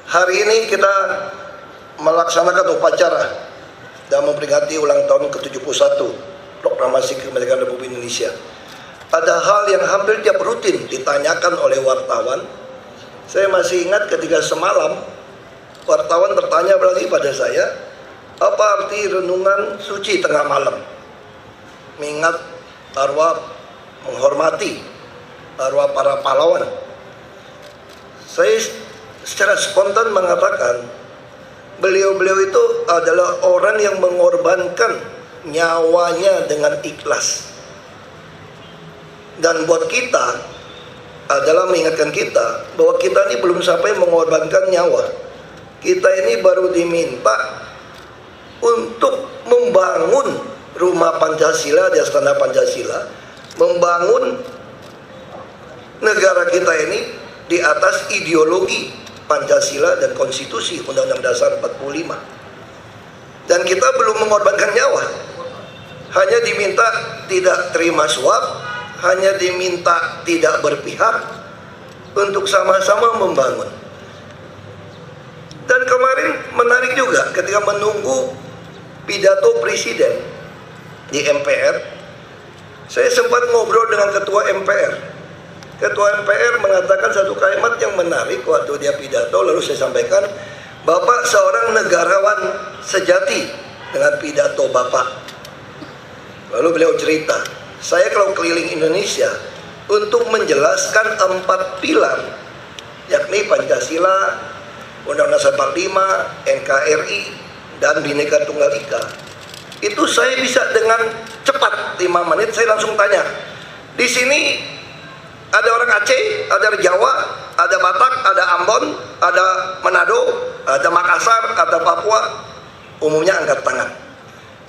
Hari ini kita melaksanakan upacara dan memperingati ulang tahun ke-71 Proklamasi Kemerdekaan Republik Indonesia. Ada hal yang hampir tiap rutin ditanyakan oleh wartawan. Saya masih ingat ketika semalam wartawan bertanya lagi pada saya, apa arti renungan suci tengah malam? Mengingat arwah, menghormati arwah para pahlawan. Saya secara spontan mengatakan, beliau-beliau itu adalah orang yang mengorbankan nyawanya dengan ikhlas. Dan buat kita adalah mengingatkan kita bahwa kita ini belum sampai mengorbankan nyawa. Kita ini baru diminta untuk membangun rumah Pancasila di Astana Pancasila, membangun negara kita ini di atas ideologi Pancasila dan Konstitusi Undang-Undang Dasar 45. Dan kita belum mengorbankan nyawa. Hanya diminta tidak terima suap, hanya diminta tidak berpihak untuk sama-sama membangun. Dan kemarin menarik juga ketika menunggu pidato presiden di MPR, saya sempat ngobrol dengan ketua MPR. Ketua MPR mengatakan satu kalimat yang menarik waktu dia pidato, lalu saya sampaikan, Bapak seorang negarawan sejati dengan pidato Bapak. Lalu beliau cerita, saya kalau keliling Indonesia untuk menjelaskan 4 pilar, yakni Pancasila, Undang-Undang Dasar 45, NKRI, dan Bhinneka Tunggal Ika. Itu saya bisa dengan cepat 5 menit saya langsung tanya. Di sini ada orang Aceh, ada Jawa, ada Batak, ada Ambon, ada Manado, ada Makassar, ada Papua. Umumnya angkat tangan.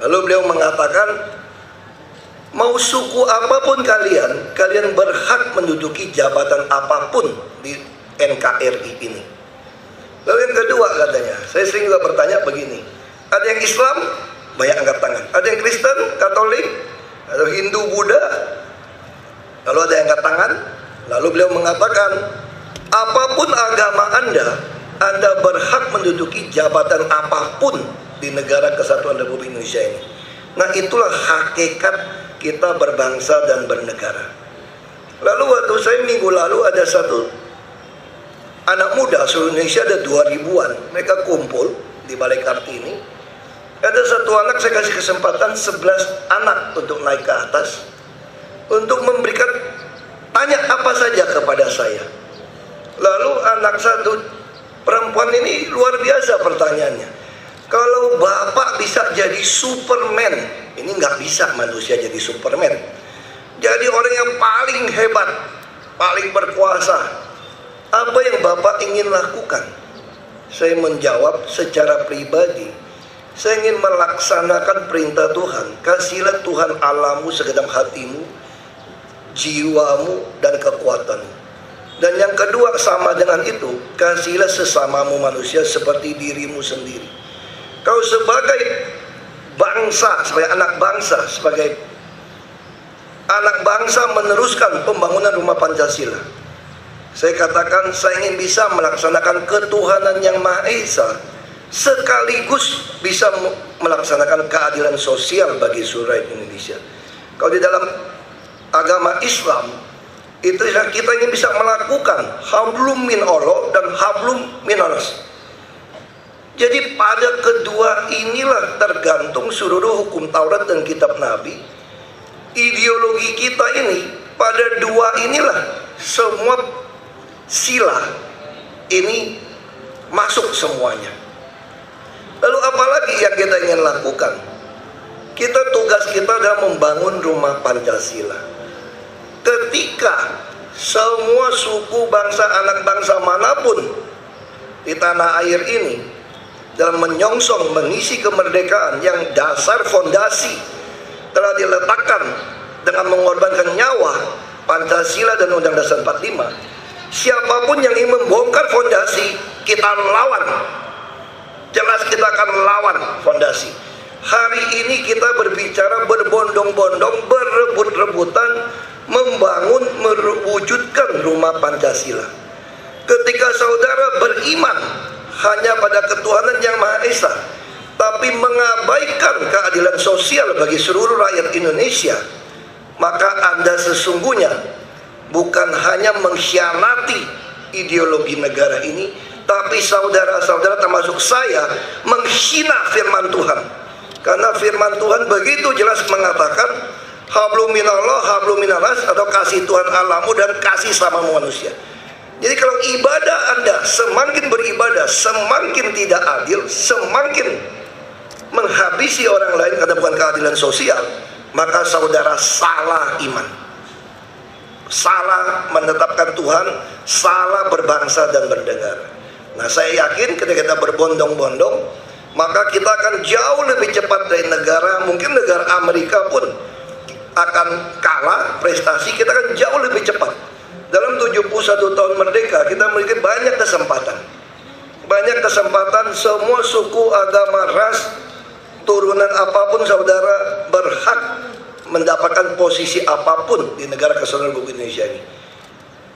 Lalu beliau mengatakan, mau suku apapun kalian, kalian berhak menduduki jabatan apapun di NKRI ini. Lalu yang kedua katanya, saya sering juga bertanya begini, ada yang Islam, banyak angkat tangan. Ada yang Kristen, Katolik, atau Hindu, Buddha. Lalu ada yang angkat tangan. Lalu beliau mengatakan, apapun agama Anda berhak menduduki jabatan apapun di negara kesatuan Republik Indonesia ini. Nah, itulah hakikat kita berbangsa dan bernegara. Lalu waktu saya minggu lalu ada satu anak muda seluruh Indonesia, ada 2000-an. Mereka kumpul di Balai Kartini. Ada satu anak saya kasih kesempatan 11 anak untuk naik ke atas untuk memberikan tanya apa saja kepada saya. Lalu anak satu perempuan ini luar biasa pertanyaannya. Kalau Bapak bisa jadi Superman, ini nggak bisa manusia jadi Superman. Jadi orang yang paling hebat, paling berkuasa. Apa yang Bapak ingin lakukan? Saya menjawab secara pribadi, saya ingin melaksanakan perintah Tuhan. Kasihlah Tuhan Allahmu segenap hatimu, jiwamu, dan kekuatanmu. Dan yang kedua sama dengan itu, kasihlah sesamamu manusia seperti dirimu sendiri. Kau sebagai bangsa, sebagai anak bangsa meneruskan pembangunan rumah Pancasila. Saya katakan saya ingin bisa melaksanakan ketuhanan yang Maha Esa, sekaligus bisa melaksanakan keadilan sosial bagi seluruh rakyat Indonesia. Kalau di dalam agama Islam itu kita ingin bisa melakukan hablum min Allah dan hablum minanas. Jadi pada kedua inilah tergantung seluruh hukum Taurat dan kitab Nabi. Ideologi kita ini pada dua inilah semua sila ini masuk semuanya. Lalu apalagi yang kita ingin lakukan? Tugas kita adalah membangun rumah Pancasila. Ketika semua suku bangsa, anak bangsa manapun di tanah air ini dalam menyongsong mengisi kemerdekaan yang dasar fondasi telah diletakkan dengan mengorbankan nyawa Pancasila dan Undang-Undang Dasar 45, siapapun yang ingin membongkar fondasi, kita lawan. Jelas kita akan lawan fondasi. Hari ini kita berbicara berbondong-bondong, berebut-rebutan membangun, mewujudkan rumah Pancasila. Ketika saudara beriman hanya pada ketuhanan yang Maha Esa, tapi mengabaikan keadilan sosial bagi seluruh rakyat Indonesia, maka Anda sesungguhnya bukan hanya mengkhianati ideologi negara ini, tapi saudara-saudara termasuk saya menghina firman Tuhan. Karena firman Tuhan begitu jelas mengatakan hablum minallah, hablum minanas, atau kasih Tuhan Allahmu dan kasih sama manusia. Jadi kalau ibadah Anda semakin beribadah, semakin tidak adil, semakin menghabisi orang lain karena bukan keadilan sosial, maka saudara salah iman, salah menetapkan Tuhan, salah berbangsa dan bernegara. Nah, saya yakin ketika kita berbondong-bondong, maka kita akan jauh lebih cepat dari negara, mungkin negara Amerika pun akan kalah prestasi, kita akan jauh lebih cepat. Dalam 71 tahun merdeka, kita memiliki banyak kesempatan. Banyak kesempatan, semua suku, agama, ras, turunan apapun saudara berhak mendapatkan posisi apapun di negara kesatuan Republik Indonesia ini.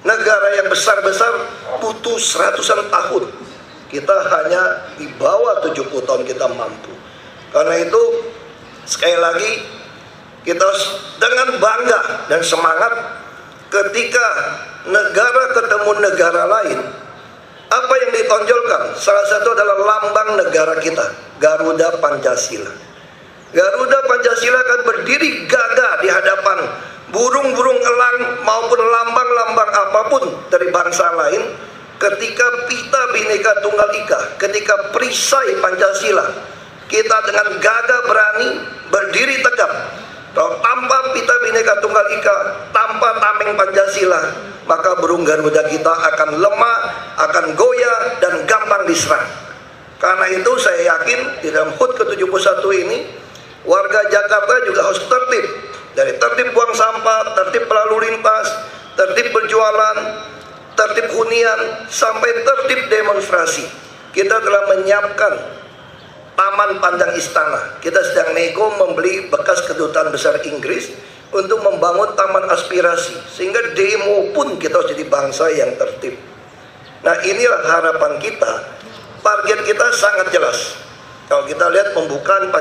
Negara yang besar-besar butuh seratusan tahun. Kita hanya di bawah 70 tahun kita mampu. Karena itu, sekali lagi, kita dengan bangga dan semangat ketika negara ketemu negara lain, apa yang ditonjolkan? Salah satu adalah lambang negara kita, Garuda Pancasila. Garuda Pancasila akan berdiri gagah di hadapan burung-burung elang maupun lambang-lambang apapun dari bangsa lain ketika Pita Bhinneka Tunggal Ika, ketika perisai Pancasila, kita dengan gagah berani berdiri tegap. Kalau tanpa Pita Bhinneka Tunggal Ika, tanpa tameng Pancasila, maka burung Garuda kita akan lemah, akan goyah, dan gampang diserang. Karena itu saya yakin di dalam HUT ke-71 ini, warga Jakarta juga harus tertib. Dari tertib buang sampah, tertib berlalu lintas, tertib berjualan, tertib hunian, sampai tertib demonstrasi. Kita telah menyiapkan Taman Pandang Istana. Kita sedang nego membeli bekas kedutaan besar Inggris untuk membangun taman aspirasi, sehingga demo pun kita harus jadi bangsa yang tertib. Nah, inilah harapan kita. Target kita sangat jelas. Kalau kita lihat pembukaan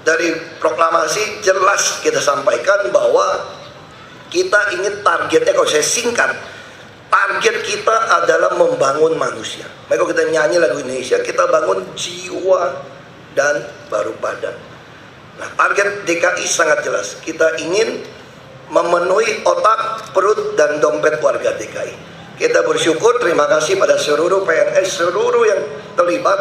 dari proklamasi, jelas kita sampaikan bahwa kita ingin targetnya, kalau saya singkat, target kita adalah membangun manusia. Maka kalau kita nyanyi lagu Indonesia, kita bangun jiwa dan baru badan. Nah, target DKI sangat jelas. Kita ingin memenuhi otak, perut, dan dompet warga DKI. Kita bersyukur, terima kasih pada seluruh PNS, seluruh yang terlibat.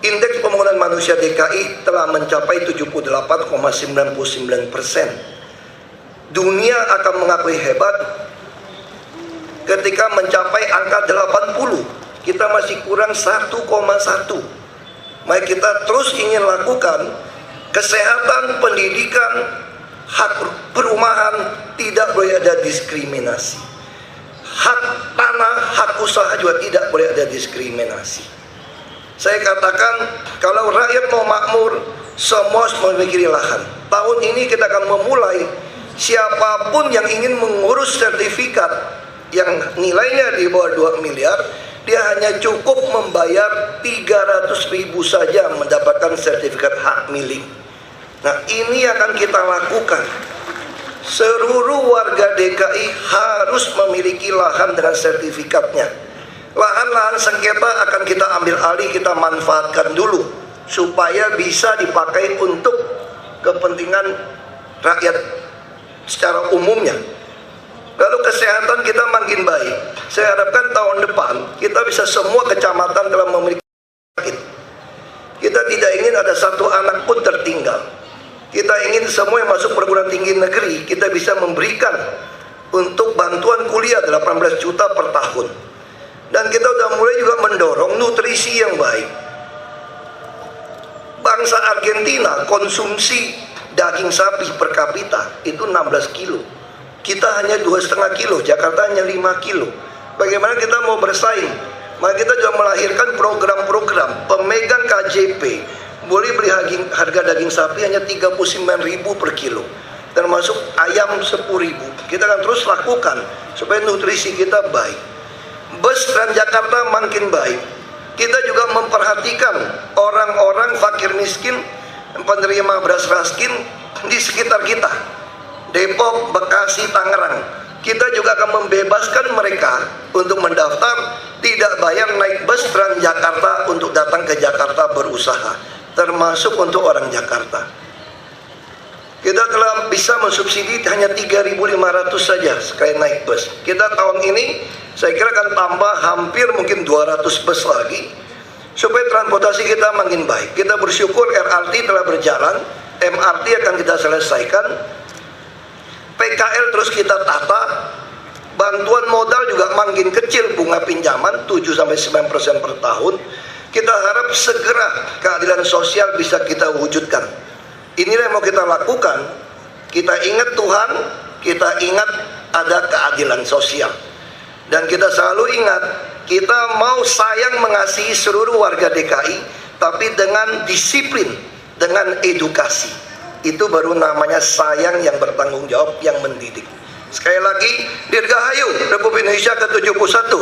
Indeks pembangunan manusia DKI telah mencapai 78,99%. Dunia akan mengakui hebat ketika mencapai angka 80. Kita masih kurang 1,1. Maka kita terus ingin lakukan kesehatan, pendidikan, hak perumahan, tidak boleh ada diskriminasi. Hak tanah, hak usaha juga tidak boleh ada diskriminasi. Saya katakan, kalau rakyat mau makmur, semua harus memiliki lahan. Tahun ini kita akan memulai, siapapun yang ingin mengurus sertifikat yang nilainya di bawah 2 miliar, dia hanya cukup membayar 300.000 saja mendapatkan sertifikat hak milik. Nah, ini akan kita lakukan. Seluruh warga DKI harus memiliki lahan dengan sertifikatnya. Lahan-lahan sengketa akan kita ambil alih, kita manfaatkan dulu supaya bisa dipakai untuk kepentingan rakyat secara umumnya. Lalu kesehatan kita makin baik. Saya harapkan tahun depan kita bisa semua kecamatan telah memiliki sakit. Kita tidak ingin ada satu anak pun tertinggal. Kita ingin semua yang masuk perguruan tinggi negeri kita bisa memberikan untuk bantuan kuliah 18 juta per tahun. Dan kita sudah mulai juga mendorong nutrisi yang baik. Bangsa Argentina konsumsi daging sapi per kapita itu 16 kilo. Kita hanya 2,5 kilo, Jakarta hanya 5 kilo. Bagaimana kita mau bersaing? Maka kita juga melahirkan program-program pemegang KJP boleh beli harga daging sapi hanya 39.000 per kilo, termasuk ayam 10.000. Kita akan terus lakukan supaya nutrisi kita baik. bus Transjakarta makin baik. Kita juga memperhatikan orang-orang fakir miskin, penerima beras raskin di sekitar kita, Depok, Bekasi, Tangerang. Kita juga akan membebaskan mereka untuk mendaftar, tidak bayar naik bus Transjakarta untuk datang ke Jakarta berusaha, termasuk untuk orang Jakarta. Kita telah bisa mensubsidi hanya 3.500 saja sekali naik bus. Kita tahun ini saya kira akan tambah hampir mungkin 200 bus lagi supaya transportasi kita makin baik. Kita bersyukur LRT telah berjalan, MRT akan kita selesaikan, PKL terus kita tata, bantuan modal juga makin kecil bunga pinjaman 7-9% per tahun. Kita harap segera keadilan sosial bisa kita wujudkan. Inilah yang mau kita lakukan. Kita ingat Tuhan, kita ingat ada keadilan sosial. Dan kita selalu ingat, kita mau sayang mengasihi seluruh warga DKI, tapi dengan disiplin, dengan edukasi. Itu baru namanya sayang yang bertanggung jawab, yang mendidik. Sekali lagi, Dirgahayu Republik Indonesia ke-71.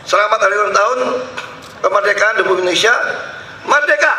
Selamat hari ulang tahun kemerdekaan Republik Indonesia. Merdeka!